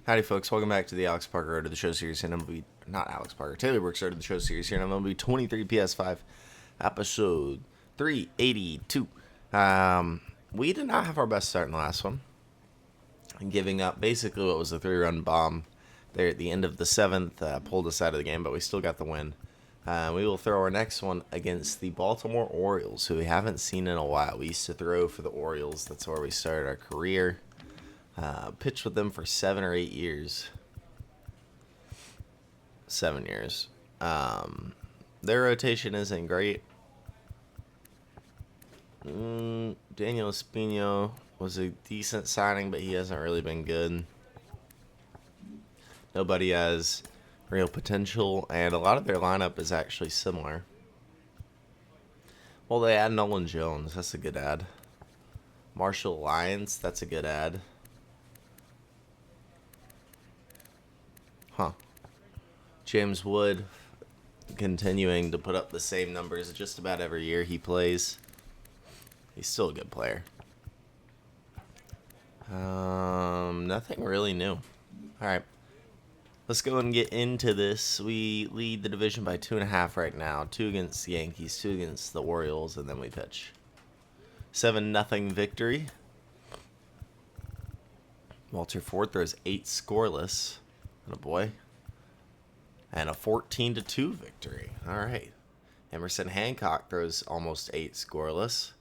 Howdy, folks. Welcome back to the Alex Parker Road to the Show series here. MLB, not Alex Parker, Taylor Brooks Road to the Show series here. MLB 23 PS5, episode 382. We did not have our best start in the last one, giving up basically what was a 3-run bomb there at the end of the 7th. Pulled us out of the game, but we still got the win. We will throw our next one against the Baltimore Orioles, who we haven't seen in a while. We used to throw for the Orioles. That's where we started our career. Pitched with them for 7 or 8 years. 7 years. Their rotation isn't great. Daniel Espino was a decent signing, but he hasn't really been good. Nobody has real potential, and a lot of their lineup is actually similar. Well, they add Nolan Jones. That's a good ad. Marshall Lyons. That's a good ad. Huh. James Wood continuing to put up the same numbers just about every year he plays. He's still a good player. Nothing really new. Alright. Let's go and get into this. We lead the division by 2.5 right now. 2 against the Yankees, 2 against the Orioles, and then we pitch. 7-0 victory. Walter Ford throws 8 scoreless. And a boy. And a 14-2 victory. All right. Emerson Hancock throws almost 8 scoreless.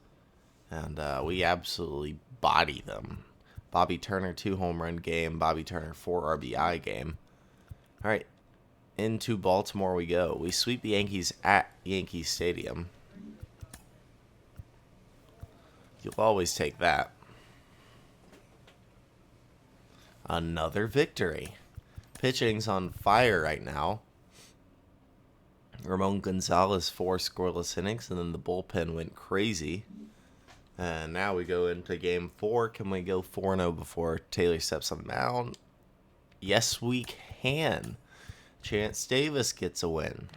And we absolutely body them. Bobby Turner, 2 home run game. Bobby Turner, 4 RBI game. All right. Into Baltimore we go. We sweep the Yankees at Yankee Stadium. You'll always take that. Another victory. Pitching's on fire right now. Ramon Gonzalez, 4 scoreless innings, and then the bullpen went crazy. And now we go into game 4. Can we go 4-0 before Taylor steps on the mound? Yes, we can. Chance Davis gets a win.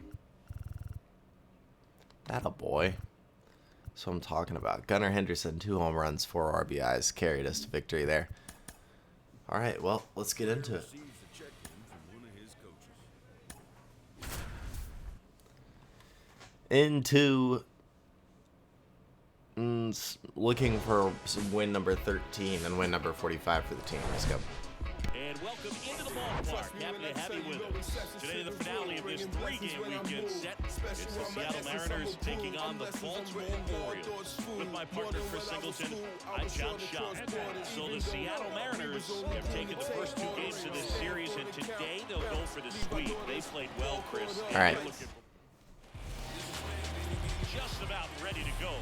That a boy. That's what I'm talking about. Gunnar Henderson, 2 home runs, 4 RBIs, carried us to victory there. All right, well, let's get into it. Into looking for some win number 13 and win number 45 for the team. Let's go. And welcome into the ballpark. Happy to have you with us. Today, the finale of this 3-game weekend set. It's the Seattle Mariners taking on the Baltimore Orioles. With my partner, Chris Singleton, I'm John Shaw. So the Seattle Mariners have taken the first 2 games of this series, and today they'll go for the sweep. They played well, Chris. All right. Just about ready to go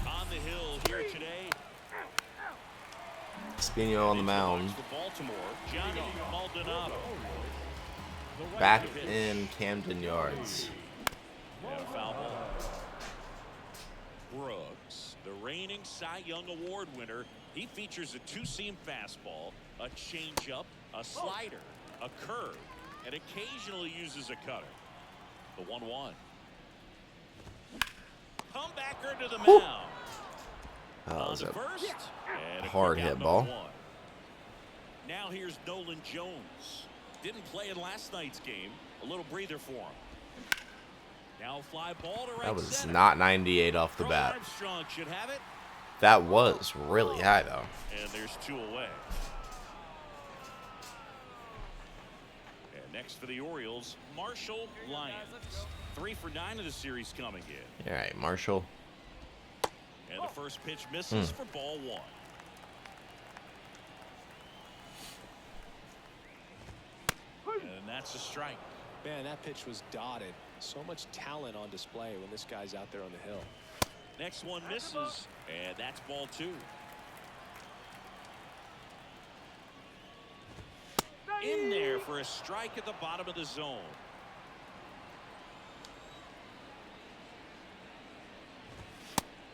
on the hill here today. Espino on the mound. Johnny Maldonado. Back in Camden Yards. And a foul ball. Brooks, the reigning Cy Young Award winner, he features a 2-seam fastball, a changeup, a slider, a curve, and occasionally uses a cutter. The 1-1. Comebacker to the mound. That was a first, hard hit ball. Now here's Nolan Jones. Didn't play in last night's game. A little breather for him. Now fly ball to right That was center. not 98 off the Carl bat. Armstrong should have it. That was really high, though. And there's 2 away. And next for the Orioles, Marshall Lyons. 3 for 9 of the series coming in. All right, Marshall. And the first pitch misses for ball 1. And that's a strike. Man, that pitch was dotted. So much talent on display when this guy's out there on the hill. Next one misses, and that's ball 2. In there for a strike at the bottom of the zone.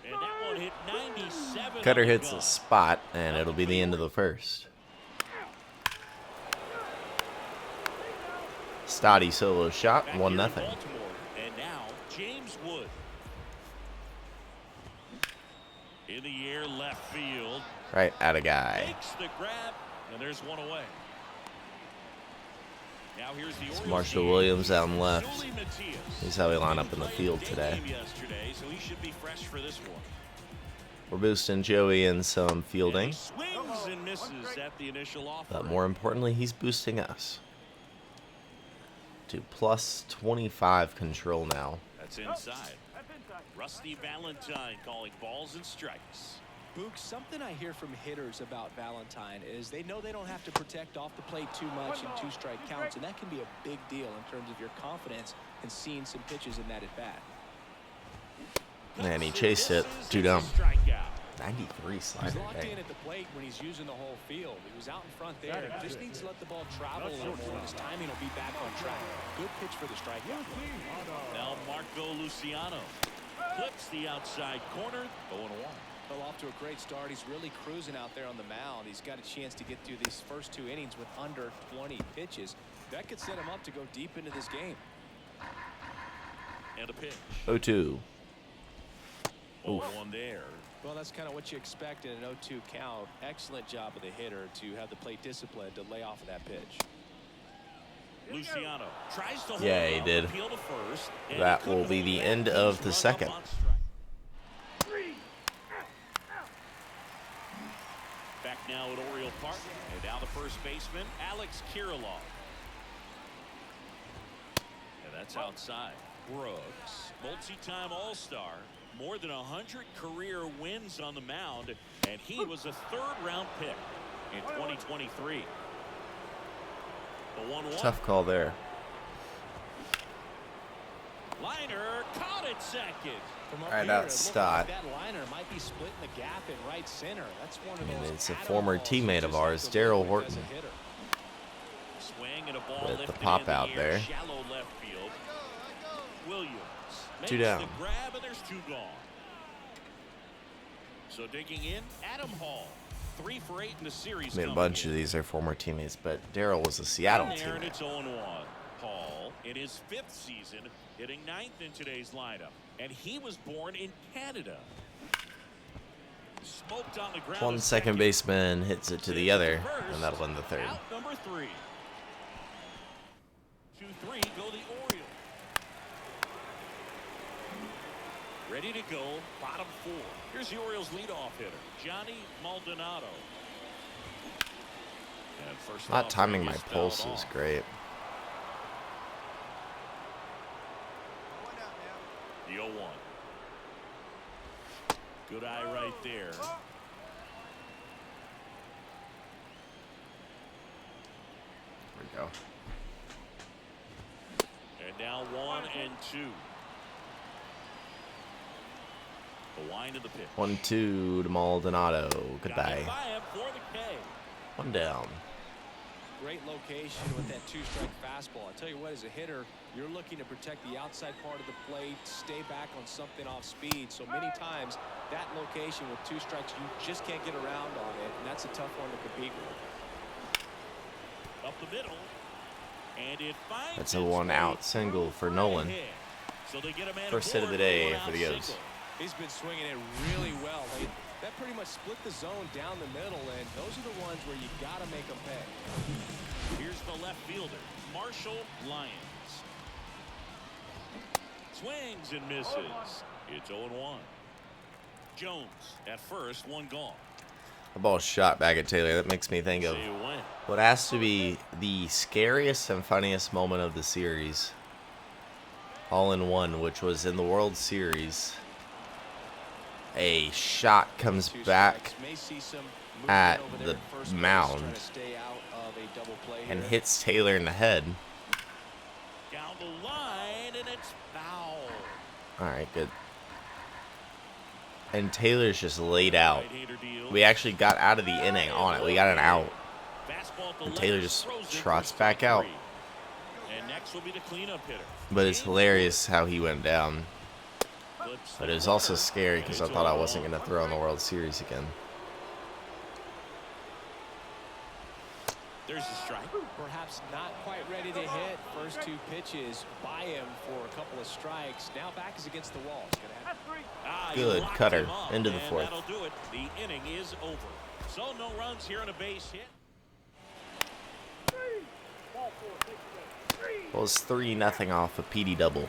And that one hit 97. Cutter hits a spot, and it'll be the end of the first. Stoddy solo shot, 1-0. And now James Wood. In the air, left field. Right at a guy. Makes the grab, and there's one away. Now here's the It's Orioles Marshall team. Williams down left. Yuli Matias. He's how we line up in the field Big today. game yesterday, so he should be fresh for this one. We're boosting Joey in some And he fielding, swings and misses at the initial offer. but more importantly, he's boosting us to plus 25 control now. That's inside. Rusty Valentine calling balls and strikes. Book, something I hear from hitters about Valentine is they know they don't have to protect off the plate too much in two-strike counts, and that can be a big deal in terms of your confidence in seeing some pitches in that at-bat. And he chased it. 2 down. Strikeout. 93 He's slider. locked Dang. in at the plate when he's using the whole field. He was out in front there. Just needs to let the ball travel a little more, and his timing will be back on track. Good pitch for the strikeout. Now Marco Luciano clips the outside corner. 0-1. Well, off to a great start. He's really cruising out there on the mound. He's got a chance to get through these first 2 innings with under 20 pitches. That could set him up to go deep into this game. And a pitch. 0-2. 0-1 there. Well, that's kind of what you expect in an 0-2 count. Excellent job of the hitter to have the plate discipline to lay off of that pitch. Luciano tries to hold Yeah, he up, did. appeal to first, and That he couldn't will be hold the it. end He's of the run second. up on strike. Back now at Oriole Park, and now the first baseman, Alex Kirilloff. And that's outside. Brooks, multi-time All-Star, more than 100 career wins on the mound, and he was a third-round pick in 2023. The 1-1. Tough call there. Liner caught it second. From up All right, here, that's it looked Stott. like that liner might be splitting the gap in right center. That's one of And those it's a atom former balls teammate you of just have ours, to Daryl live with Horton. as a hitter. Swing and a ball With the lifted pop in the out air, there. Shallow left field. Williams makes 2 down. the grab, and there's 2 gone. So digging in, Adam Hall, 3 for 8 in the series. I mean, a coming bunch in. of these are former teammates, but Daryl was a Seattle In there, and teammate. it's 0-1. Hall, in his 5th season, hitting 9th in today's lineup, and he was born in Canada. Smoked on the ground. One to second baseman hits it to the other, and that'll end the third. Out number 3. 2-3 go the Orioles. Ready to go, bottom 4. Here's the Orioles leadoff hitter, Johnny Maldonado. And first Not off, timing he my is fouled pulse is off. great. The 0-1. Good eye right there. There we go. And now 1 and 2. The wind of the pitch. 1-2 to Maldonado. Got hit Goodbye. by him for the K. 1 down. Great location with that 2-strike fastball. I tell you what, as a hitter, you're looking to protect the outside part of the plate, stay back on something off speed. So many times, that location with 2 strikes, you just can't get around on it, and that's a tough one to compete with. Up the middle. And it finds That's a its 1 way out single for through Nolan. right ahead. So they get a man First hit of the aboard day for a for the one-out O's. single. He's been swinging it really well. That pretty much split the zone down the middle, and those are the ones where you got to make them pay. Here's the left fielder, Marshall Lyons. Swings and misses. It's 0-1. Jones at first, 1 gone. The ball shot back at Taylor. That makes me think of Say when. what has to be the scariest and funniest moment of the series. All in one, which was in the World Series. A shot comes Two back strikes. May see some movement at over there the at first base, mound trying to stay out of a double play and here. hits Taylor in the head. Down the line, and it's foul. All right, good. And Taylor's just laid out. Right-hander deal. We actually got out of the inning on it. We got an out. Fastball at the And Taylor left, just throws it trots for back out. 3. And next will be the cleanup hitter. But it's hilarious how he went down. Flips But the it was also corner, scary and because I it's thought I 0-1. wasn't going to throw in the World Series again. There's the strike. Perhaps not quite ready to hit. First 2 pitches by him for a couple of strikes. Now back is against the wall. He's gonna have Ah, Good he locked cutter him up, into the and 4th. That'll do it. The inning is over. So no runs here on a base hit. Well, it's 3-0 off a PD double.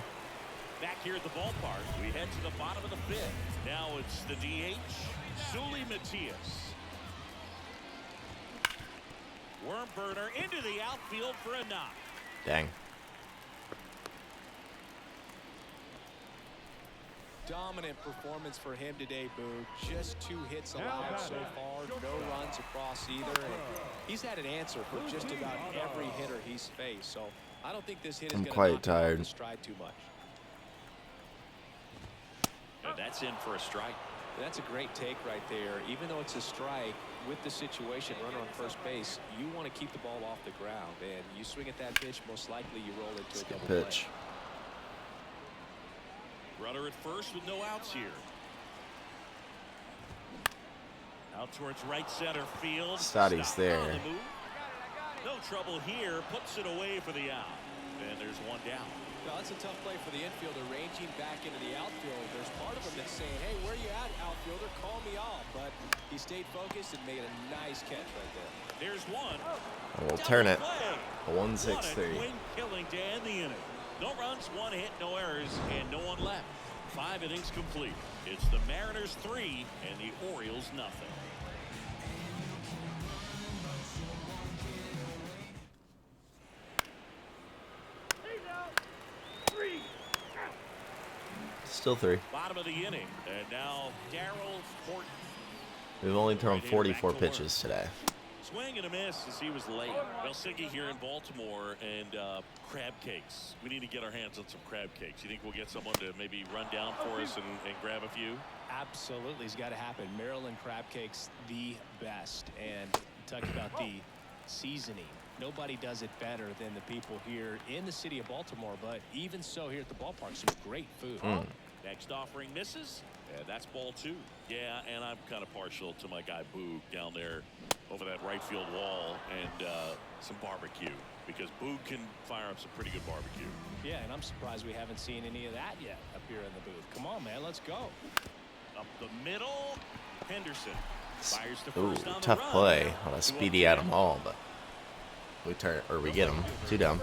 Back here at the ballpark, we head to the bottom of the fifth. Now it's the DH, Zuli Matias. Worm burner into the outfield for a knock. Dang. Dominant performance for him today, Boo. Just 2 hits allowed so far, no runs across either. And he's had an answer for just about every hitter he's faced. So I don't think this hit is going to knock him off his stride too much. And that's in for a strike. That's a great take right there. Even though it's a strike, with the situation, runner on first base, you want to keep the ball off the ground. And you swing at that pitch, most likely you roll into a double pitch. play. Runner at first with no outs here. Out towards right center field. Stotty's there. On the move. No trouble here. Puts it away for the out. And there's one down. Well, that's a tough play for the infielder, ranging back into the outfield. There's part of him that's saying, hey, where you at, outfielder? Call me off. But he stayed focused and made a nice catch right there. There's one. We'll turn it. Play. 1-6-3. What a quick killing to end the inning. No runs, 1 hit, no errors, and no one left. 5 innings complete. It's the Mariners 3 and the Orioles nothing. Still 3. Bottom of the inning, and now Darryl Horton. We've only thrown 44 pitches today. Swing and a miss as he was late. Helsinki here in Baltimore, and crab cakes. We need to get our hands on some crab cakes. You think we'll get someone to maybe run down for us and grab a few? Absolutely, it's got to happen. Maryland crab cakes, the best. And talk about the seasoning. Nobody does it better than the people here in the city of Baltimore. But even so, here at the ballpark, some great food. Next offering misses, and that's ball 2. Yeah, and I'm kind of partial to my guy Boog down there over that right field wall, and some barbecue, because Boog can fire up some pretty good barbecue. Yeah, and I'm surprised we haven't seen any of that yet up here in the booth. Come on, man, let's go. Up the middle, Henderson fires to Ooh, first on the tough run. play on a speedy Adam Hall, but we get him 2 down.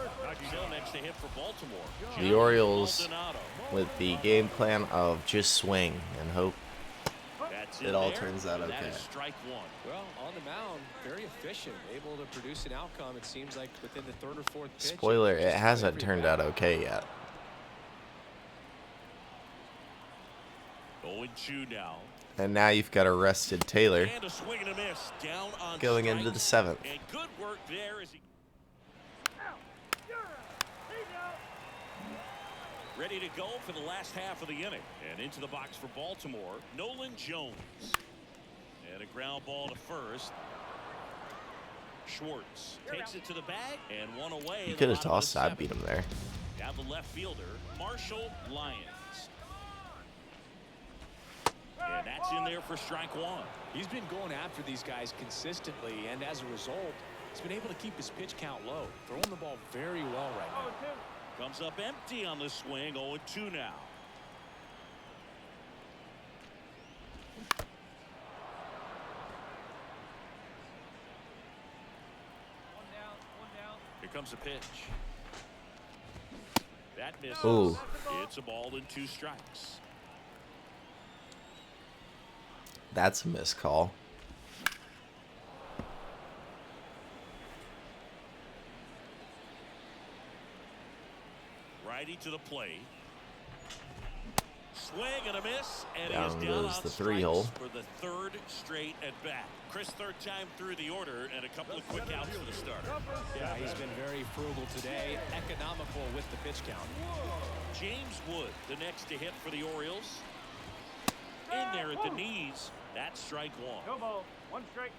Still next to hit for Baltimore. The Orioles with the game plan of just swing and hope it all turns out okay. That is strike 1. Well, on the mound, very efficient, able to produce an outcome. It seems like within the 3rd or 4th pitch. Spoiler, it hasn't turned out okay yet. 0-2 now. And now you've got a rested Taylor And a swing and a miss down on going strike. into the 7th. And good work there as he ready to go for the last half of the inning. And into the box for Baltimore, Nolan Jones. And a ground ball to first. Schwartz takes it to the bag and one away. You could have tossed. I beat him there. Down the left fielder, Marshall Lyons. And that's in there for strike 1. He's been going after these guys consistently, and as a result, he's been able to keep his pitch count low, throwing the ball very well right now. Comes up empty on the swing. 0-2 now. One down. Here comes a pitch. That misses. Ooh. It's a ball and 2 strikes. That's a missed call. Righty to the plate. Swing and a miss, and Down he is down goes on the strikes 3-hole. for the 3rd straight at bat. Chris, 3rd time through the order, and a couple of quick outs for the starter. Yeah, he's been very frugal today, economical with the pitch count. James Wood, the next to hit for the Orioles. In there at the knees. That's strike 1. No ball. 1 strike.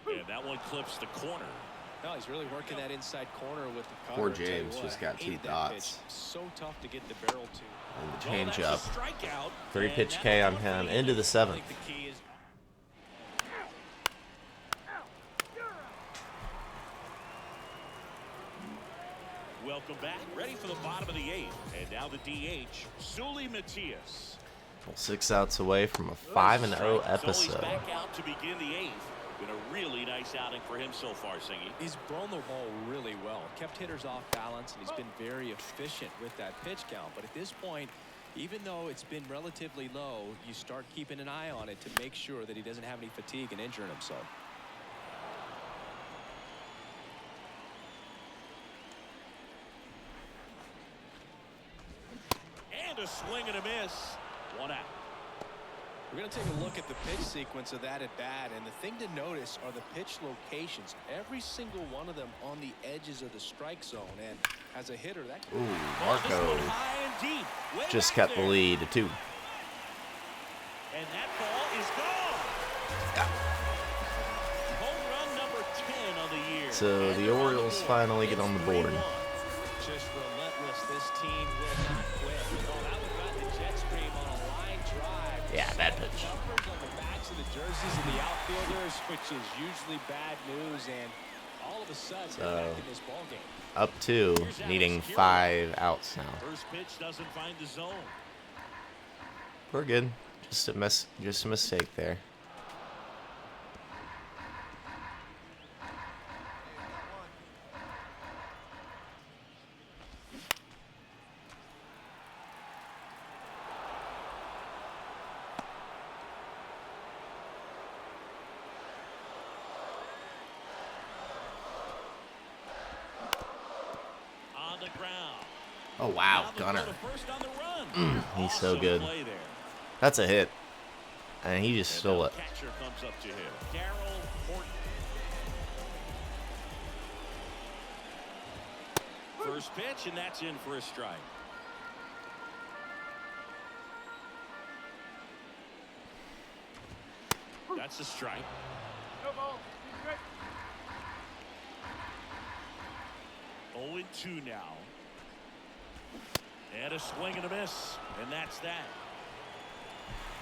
And that one clips the corner. No, he's really working that inside corner with the cutter. Poor Tell you James what, just got 2 hated that dots. pitch. So tough to get the barrel to. And the Well, change that's up. a strikeout, 3 and pitch that's K on one him for into the I 7th. think the key is welcome back. Ready for the bottom of the 8th. And now the DH, Zuli Matias. Well, 6 outs away from a 5-0 So he's episode. back out to begin the 8th Been a really nice outing for him so far, Singy. He's thrown the ball really well, kept hitters off balance, and he's been very efficient with that pitch count. But at this point, even though it's been relatively low, you start keeping an eye on it to make sure that he doesn't have any fatigue and injuring himself. And a swing and a miss. 1 out. We're going to take a look at the pitch sequence of that at bat, and the thing to notice are the pitch locations. Every single one of them on the edges of the strike zone, and as a hitter, that Ooh, Marco high and deep. just kept the lead to 2. And that ball is gone. Yeah. Home run number 10 on the year. So the Orioles finally get on the board. just relentless. This team will not quit. Oh, that one got the jet stream on a line drive. Yeah, bad pitch. Numbers on the backs of the jerseys of the outfielders, which is usually bad news, and all of a sudden they're back in this ball game. Up 2, needing 5 outs now. First pitch doesn't find the zone. We're good. Just a mistake there. On the ground. Oh wow, Gunner. He's so good. That's a hit. And he just stole it. Catcher comes up to him. Darryl Horton. First pitch, and that's in for a strike. That's a strike. 0-2 now. And a swing and a miss, and that's that.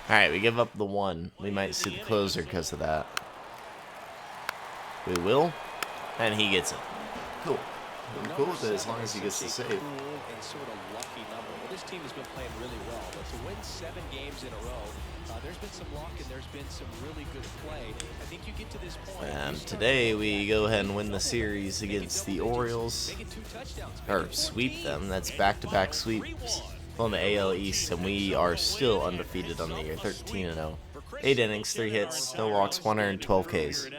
All right, we give up the 1. We might see the closer because of that. We will, and he gets it. Cool. I'm cool with it as long as he gets the save. Cool and sort of lucky number. Well, this team has been playing really well, but to win 7 games in a row, there's been some luck and there's been some really good play. I think you get to this point. And today we go ahead and win the series against the Orioles, or sweep them. That's back-to-back sweeps on the AL East, and we are still undefeated on the year, 13-0. 8 innings, 3 hits, no walks, 112 Ks.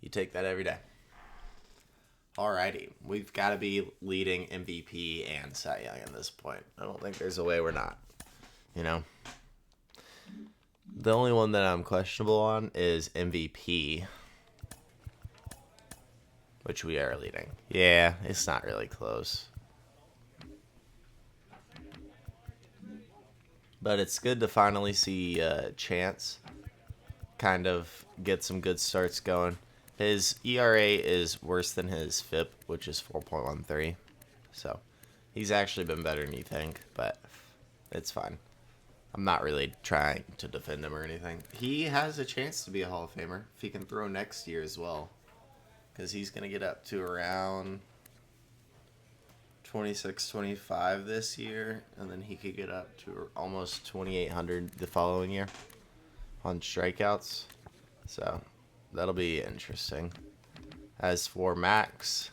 You take that every day. Alrighty, we've got to be leading MVP and Cy Young at this point. I don't think there's a way we're not. You know, the only one that I'm questionable on is MVP, which we are leading. Yeah, it's not really close. But it's good to finally see Chance kind of get some good starts going. His ERA is worse than his FIP, which is 4.13. So he's actually been better than you think, but it's fine. I'm not really trying to defend him or anything. He has a chance to be a Hall of Famer if he can throw next year as well, because he's going to get up to around 26, 25 this year, and then he could get up to almost 2,800 the following year on strikeouts. So that'll be interesting. As for Max,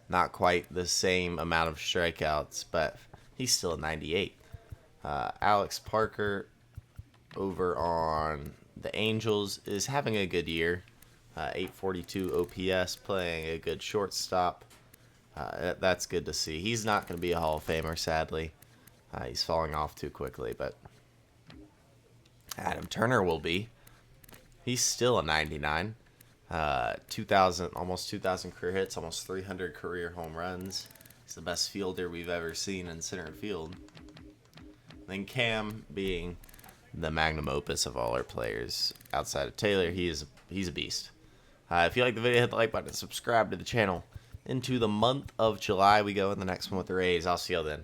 not quite the same amount of strikeouts, but he's still a 98. Alex Parker over on the Angels is having a good year. 842 OPS, playing a good shortstop. That's good to see. He's not going to be a Hall of Famer, sadly. He's falling off too quickly, but Adam Turner will be. He's still a 99. 2,000, almost 2,000 career hits, almost 300 career home runs. He's the best fielder we've ever seen in center field. Then Cam being the magnum opus of all our players outside of Taylor, he's a beast. If you like the video, hit the like button and subscribe to the channel. Into the month of July we go, in the next one with the Rays. I'll see y'all then.